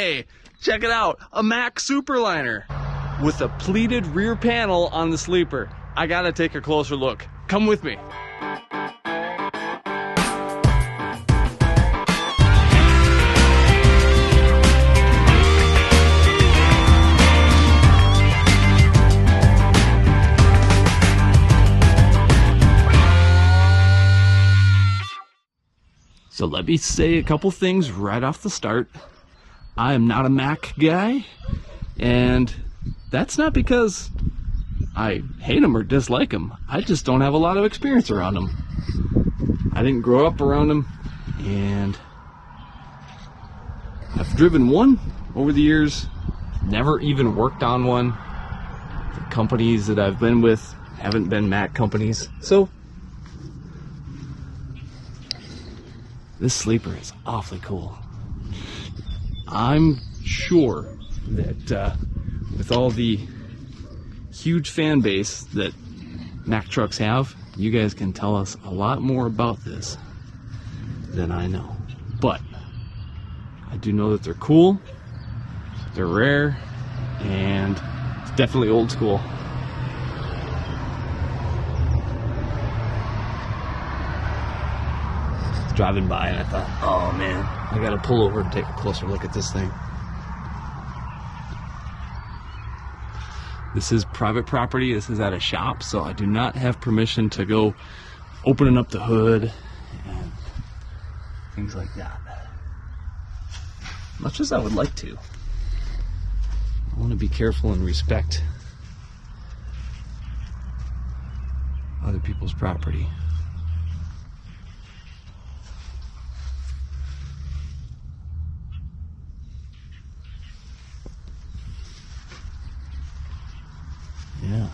Hey, check it out, a Mack Superliner with a pleated rear panel on the sleeper. I gotta take a closer look. Come with me. So let me say a couple things right off the start. I am not a Mack guy, and that's not because I hate them or dislike them. I just don't have a lot of experience around them. I didn't grow up around them, and I've driven one over the years, never even worked on one. The companies that I've been with haven't been Mack companies, so this sleeper is awfully cool. I'm sure that with all the huge fan base that Mack trucks have, you guys can tell us a lot more about this than I know. But I do know that they're cool, they're rare, and it's definitely old school. Driving by and I thought, oh man, I gotta pull over and take a closer look at this thing. This is private property. This is at a shop, so I do not have permission to go opening up the hood and things like that. Much as I would like to. I want to be careful and respect other people's property. Yeah.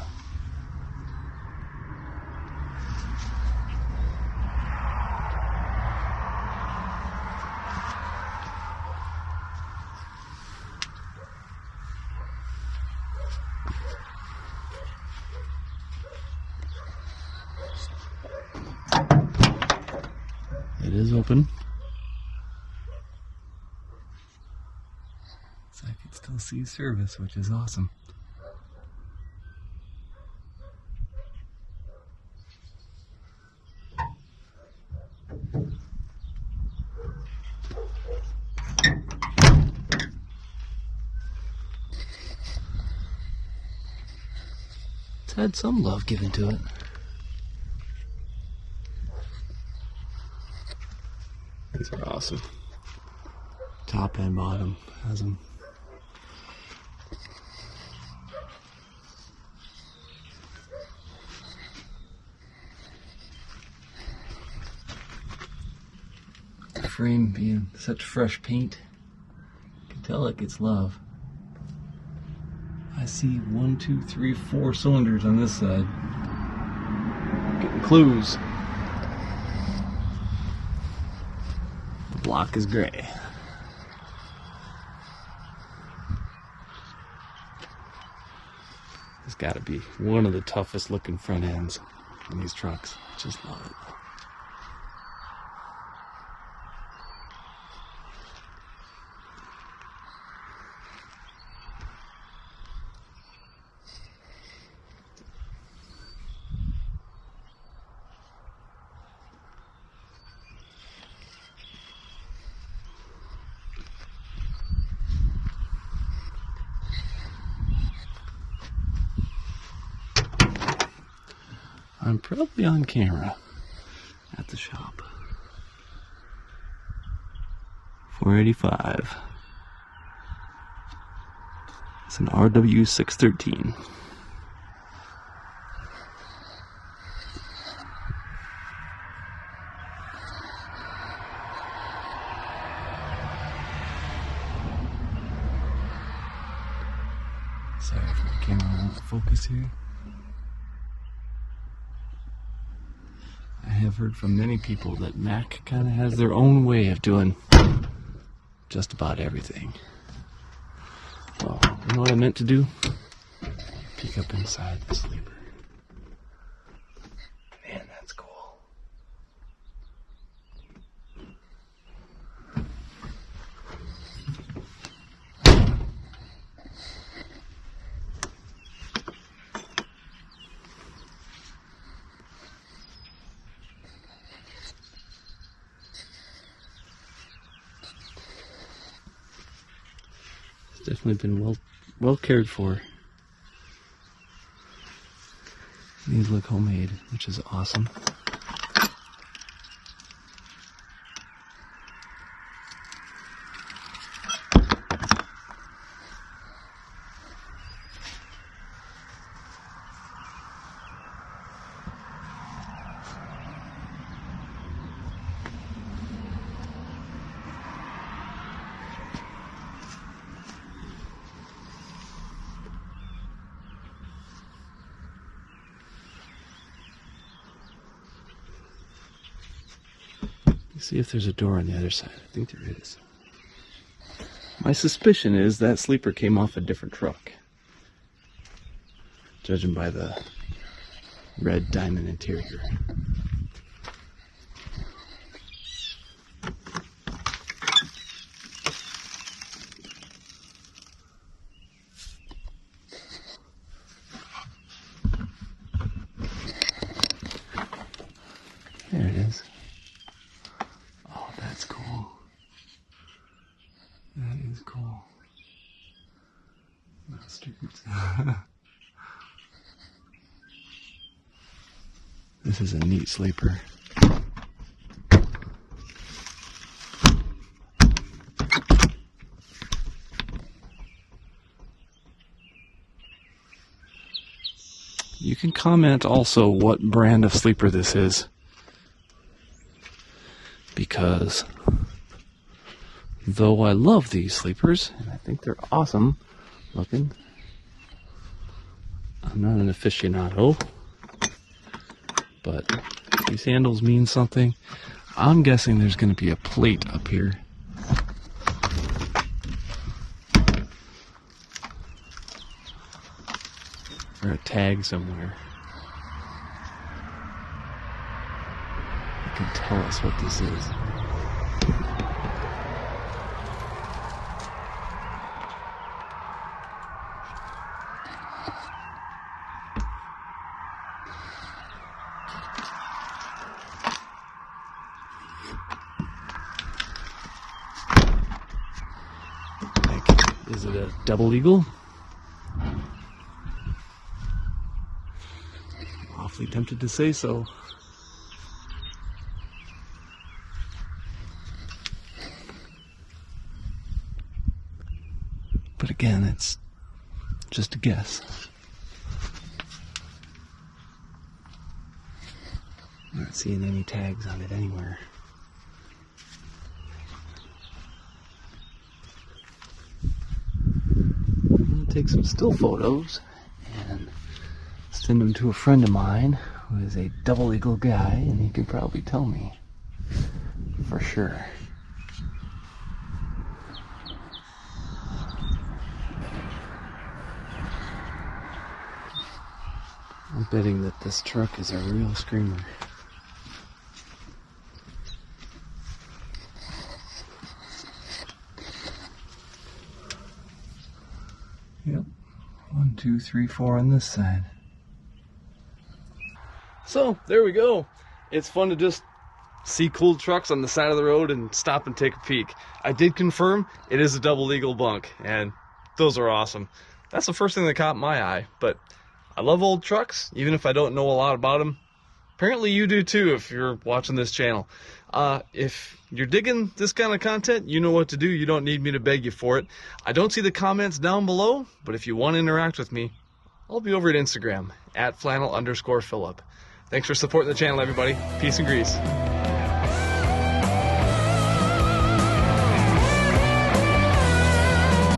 It is open. So I can still see service, which is awesome. It's had some love given to it. These are awesome. Top and bottom has them. The frame being such fresh paint, you can tell it gets love. I see 1, 2, 3, 4 cylinders on this side. Getting clues. The block is gray. It's got to be one of the toughest looking front ends in these trucks. Just love it. I'm probably on camera at the shop. 485. It's an RW613. Sorry if the camera won't focus here. I have heard from many people that Mack kind of has their own way of doing just about everything. Well, you know what I meant to do? Peek up inside the sleeper. Man, that's cool. It's definitely been well cared for. These look homemade, which is awesome. See if there's a door on the other side. I think there is. My suspicion is that sleeper came off a different truck, judging by the red diamond interior. There it is. That's cool. That is cool. Bastards. This is a neat sleeper. You can comment also what brand of sleeper this is, because though I love these sleepers, and I think they're awesome looking, I'm not an aficionado, but these handles mean something. I'm guessing there's going to be a plate up here. Or a tag somewhere. It can tell us what this is. Is it a double eagle? Awfully tempted to say so. But again, it's just a guess. I'm not seeing any tags on it anywhere. Take some still photos and send them to a friend of mine who is a double eagle guy, and he can probably tell me for sure. I'm betting that this truck is a real screamer. Yep, 1, 2, 3, 4 on this side. So there we go. It's fun to just see cool trucks on the side of the road and stop and take a peek. I did confirm it is a double eagle bunk, and those are awesome. That's the first thing that caught my eye. But I love old trucks, even if I don't know a lot about them. Apparently you do too if you're watching this channel. If you're digging this kind of content, you know what to do. You don't need me to beg you for it. I don't see the comments down below, but if you want to interact with me, I'll be over at Instagram, @flannel_Phillip. Thanks for supporting the channel, everybody. Peace and grease.